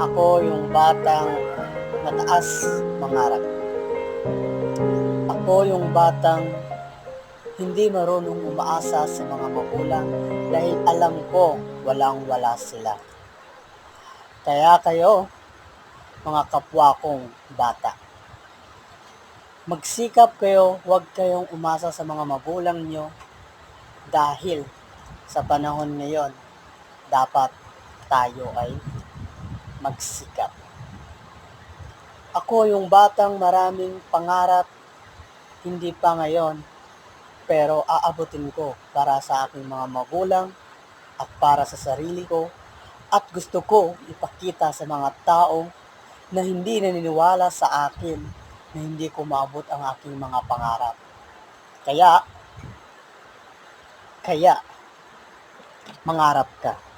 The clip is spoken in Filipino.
Ako yung batang mataas mangarap. Ako yung batang hindi marunong umaasa sa mga magulang dahil alam ko walang-wala sila. Kaya kayo, mga kapwa kong bata, magsikap kayo, huwag kayong umasa sa mga magulang nyo dahil sa panahon ngayon, dapat tayo ay magsikap. Ako yung batang maraming pangarap, hindi pa ngayon, pero aabutin ko para sa aking mga magulang at para sa sarili ko at gusto ko ipakita sa mga tao na hindi naniniwala sa akin na hindi ko maabot ang aking mga pangarap. Kaya, mangarap ka.